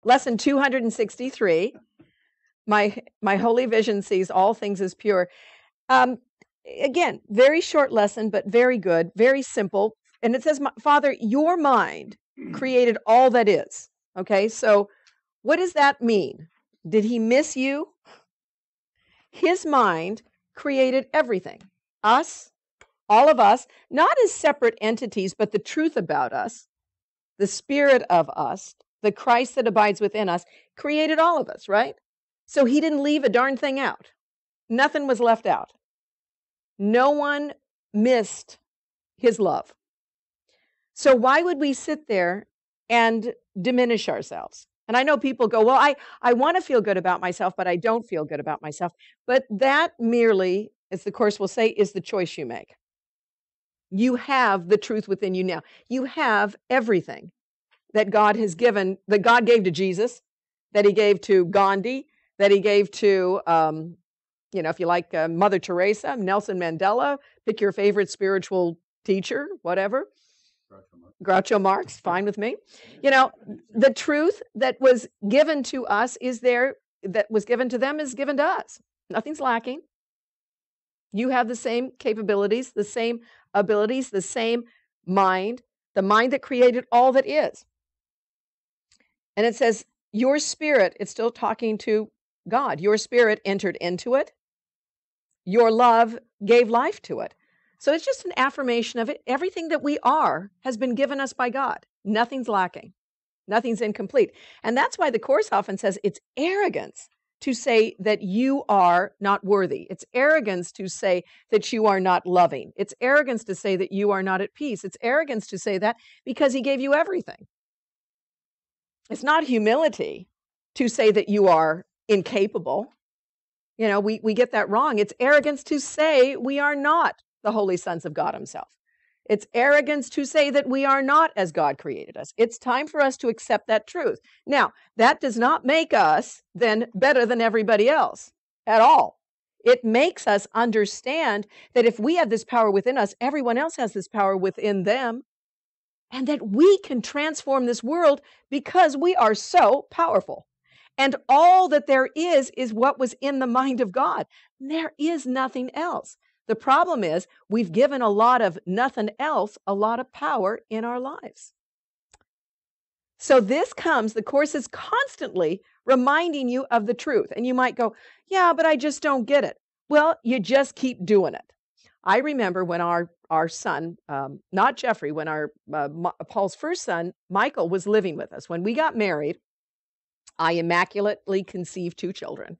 Lesson 263. My holy vision sees all things as pure. Again, very short lesson, but very good, very simple. And it says, Father, your mind created all that is. Okay, so what does that mean? Did he miss you? His mind created everything. Us, all of us, not as separate entities, but the truth about us, the spirit of us, the Christ that abides within us, created all of us, right? So he didn't leave a darn thing out. Nothing was left out. No one missed his love. So why would we sit there and diminish ourselves? And I know people go, well, I want to feel good about myself, but I don't feel good about myself. But that merely, as the Course will say, is the choice you make. You have the truth within you now. You have everything that God has given, that God gave to Jesus, that he gave to Gandhi, that he gave to, if you like Mother Teresa, Nelson Mandela, pick your favorite spiritual teacher, whatever. Groucho Marx, fine with me. The truth that was given to us is there, that was given to them is given to us. Nothing's lacking. You have the same capabilities, the same abilities, the same mind, the mind that created all that is. And it says, your spirit, it's still talking to God. Your spirit entered into it. Your love gave life to it. So it's just an affirmation of it. Everything that we are has been given us by God. Nothing's lacking. Nothing's incomplete. And that's why the Course often says it's arrogance to say that you are not worthy. It's arrogance to say that you are not loving. It's arrogance to say that you are not at peace. It's arrogance to say that because he gave you everything. It's not humility to say that you are incapable. We get that wrong. It's arrogance to say we are not the holy sons of God himself. It's arrogance to say that we are not as God created us. It's time for us to accept that truth. Now, that does not make us then better than everybody else at all. It makes us understand that if we have this power within us, everyone else has this power within them, and that we can transform this world because we are so powerful. And all that there is what was in the mind of God. There is nothing else. The problem is we've given a lot of nothing else a lot of power in our lives. So this comes, the Course is constantly reminding you of the truth. And you might go, yeah, but I just don't get it. Well, you just keep doing it. I remember when our son, not Jeffrey, when Paul's first son, Michael, was living with us. When we got married, I immaculately conceived 2 children,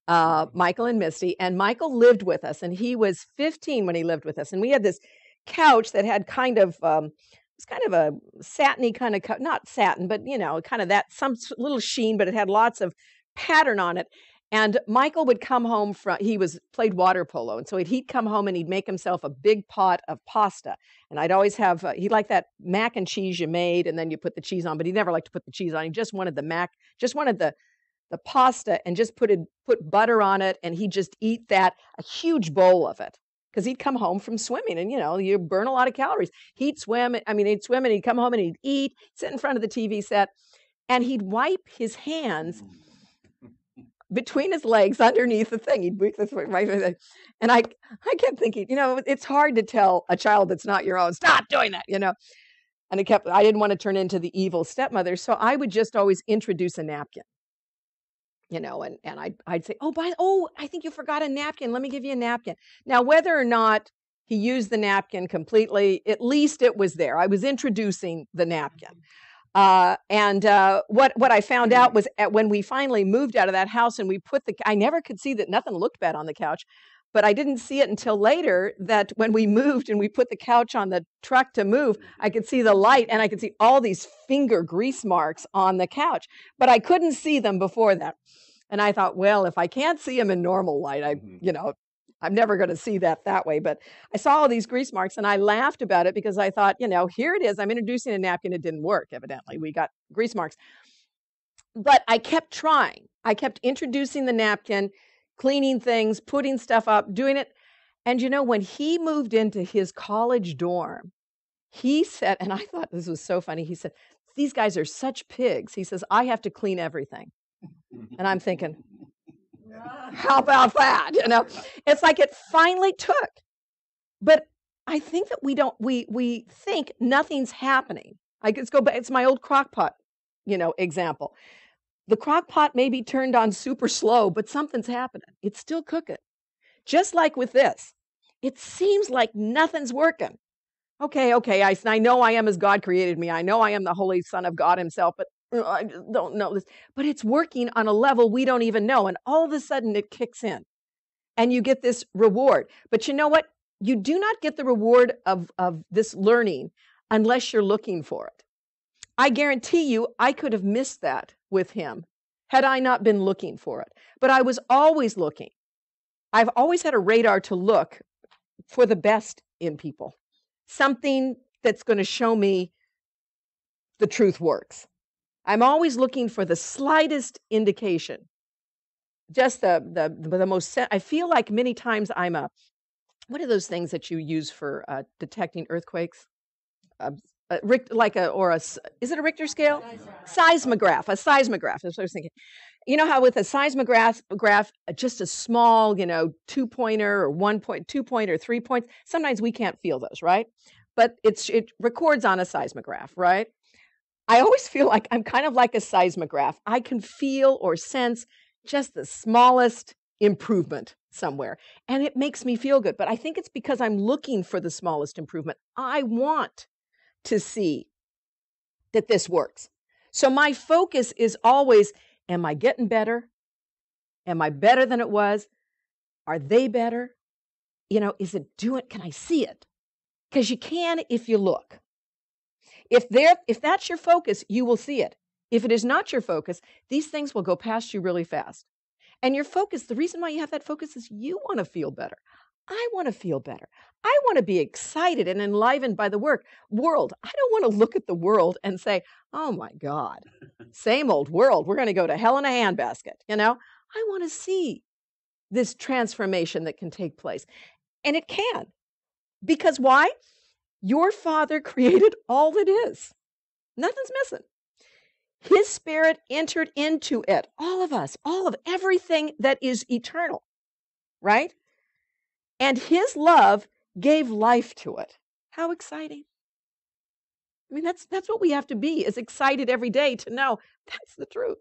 Michael and Misty, and Michael lived with us, and he was 15 when he lived with us. And we had this couch that had kind of, it was kind of a satiny kind of, not satin, but, kind of that, some little sheen, but it had lots of pattern on it. And Michael would come home played water polo. And so he'd come home and he'd make himself a big pot of pasta. And I'd always have, he liked that mac and cheese you made and then you put the cheese on, but he never liked to put the cheese on. He just wanted the pasta and just put butter on it. And he'd just eat a huge bowl of it. Because he'd come home from swimming and, you burn a lot of calories. He'd swim and he'd come home and he'd eat, sit in front of the TV set, and he'd wipe his hands between his legs underneath the thing. He'd move this way, right? And I kept thinking, it's hard to tell a child that's not your own, stop doing that, And I didn't want to turn into the evil stepmother. So I would just always introduce a napkin, and I'd say, I think you forgot a napkin. Let me give you a napkin. Now, whether or not he used the napkin completely, at least it was there. I was introducing the napkin. What I found out was when we finally moved out of that house and I never could see that nothing looked bad on the couch, but I didn't see it until later that when we moved and we put the couch on the truck to move, I could see the light and I could see all these finger grease marks on the couch, but I couldn't see them before that. And I thought, well, if I can't see them in normal light, I'm never going to see that way. But I saw all these grease marks and I laughed about it because I thought, here it is. I'm introducing a napkin. It didn't work, evidently. We got grease marks. But I kept trying. I kept introducing the napkin, cleaning things, putting stuff up, doing it. And when he moved into his college dorm, he said, and I thought this was so funny, he said, these guys are such pigs. He says, I have to clean everything. And I'm thinking, how about that? It's like it finally took. But I think that we think nothing's happening. Let's go back. It's my old crock pot, example. The crock pot may be turned on super slow, but something's happening. It's still cooking. Just like with this, it seems like nothing's working. Okay, I know I am as God created me. I know I am the Holy Son of God himself, but I don't know this. But it's working on a level we don't even know. And all of a sudden it kicks in and you get this reward. But you know what? You do not get the reward of this learning unless you're looking for it. I guarantee you I could have missed that with him had I not been looking for it. But I was always looking. I've always had a radar to look for the best in people. Something that's going to show me the truth works. I'm always looking for the slightest indication. Just the most, I feel like many times what are those things that you use for detecting earthquakes? Is it a Richter scale? Seismograph. A seismograph. That's what I was thinking. You know how with a seismograph, just a small, 2-pointer or 1-point, 2-point or 3 points, sometimes we can't feel those, right? But it records on a seismograph, right? I always feel like I'm kind of like a seismograph. I can feel or sense just the smallest improvement somewhere, and it makes me feel good. But I think it's because I'm looking for the smallest improvement. I want to see that this works. So my focus is always, am I getting better? Am I better than it was? Are they better? Is it can I see it? Because you can if you look. If that's your focus, you will see it. If it is not your focus, these things will go past you really fast. And your focus, the reason why you have that focus is you want to feel better. I want to feel better. I want to be excited and enlivened by the world. I don't want to look at the world and say, oh my God, same old world. We're going to go to hell in a handbasket. I want to see this transformation that can take place. And it can. Because why? Your Father created all that is. Nothing's missing. His Spirit entered into it. All of us, everything that is eternal, right? And his love gave life to it. How exciting. I mean, that's what we have to be, is excited every day to know that's the truth.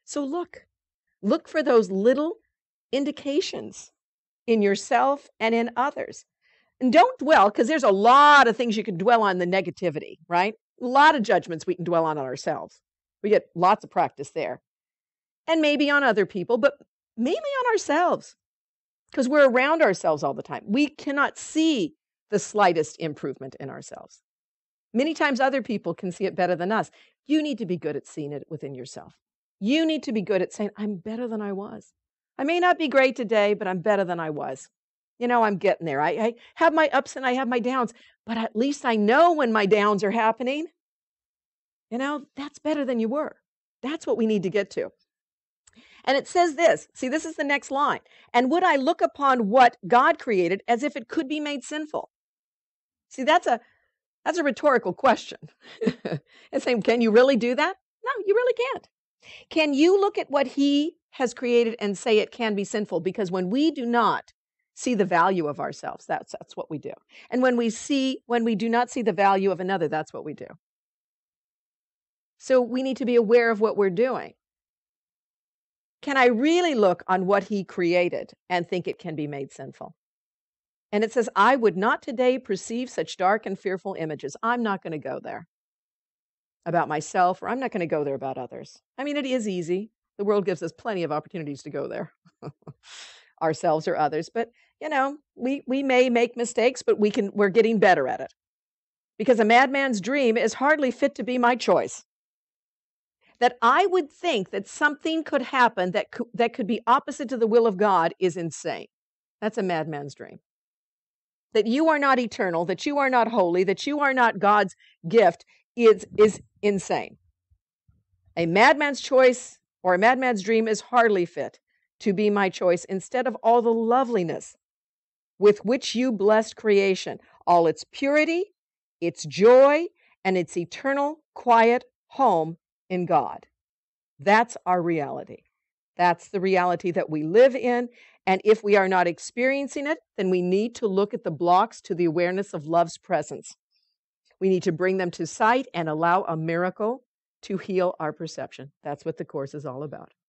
So look for those little indications in yourself and in others. And don't dwell, because there's a lot of things you can dwell on, the negativity, right? A lot of judgments we can dwell on ourselves. We get lots of practice there. And maybe on other people, but mainly on ourselves, because we're around ourselves all the time. We cannot see the slightest improvement in ourselves. Many times other people can see it better than us. You need to be good at seeing it within yourself. You need to be good at saying, I'm better than I was. I may not be great today, but I'm better than I was. I'm getting there. I have my ups and I have my downs, but at least I know when my downs are happening. That's better than you were. That's what we need to get to. And it says this. See, this is the next line. And would I look upon what God created as if it could be made sinful? See, that's a rhetorical question. It's saying, can you really do that? No, you really can't. Can you look at what he has created and say it can be sinful? Because when we do not see the value of ourselves, that's what we do. And when we do not see the value of another, that's what we do. So we need to be aware of what we're doing. Can I really look on what he created and think it can be made sinful? And it says, I would not today perceive such dark and fearful images. I'm not going to go there about myself, or I'm not going to go there about others. I mean, it is easy. The world gives us plenty of opportunities to go there, ourselves or others. But, we may make mistakes, but we're getting better at it. Because a madman's dream is hardly fit to be my choice. That I would think that something could happen that could be opposite to the will of God is insane. That's a madman's dream. That you are not eternal, that you are not holy, that you are not God's gift is insane. A madman's choice or a madman's dream is hardly fit to be my choice instead of all the loveliness with which you blessed creation, all its purity, its joy, and its eternal quiet home in God. That's our reality. That's the reality that we live in. And if we are not experiencing it, then we need to look at the blocks to the awareness of love's presence. We need to bring them to sight and allow a miracle to heal our perception. That's what the Course is all about.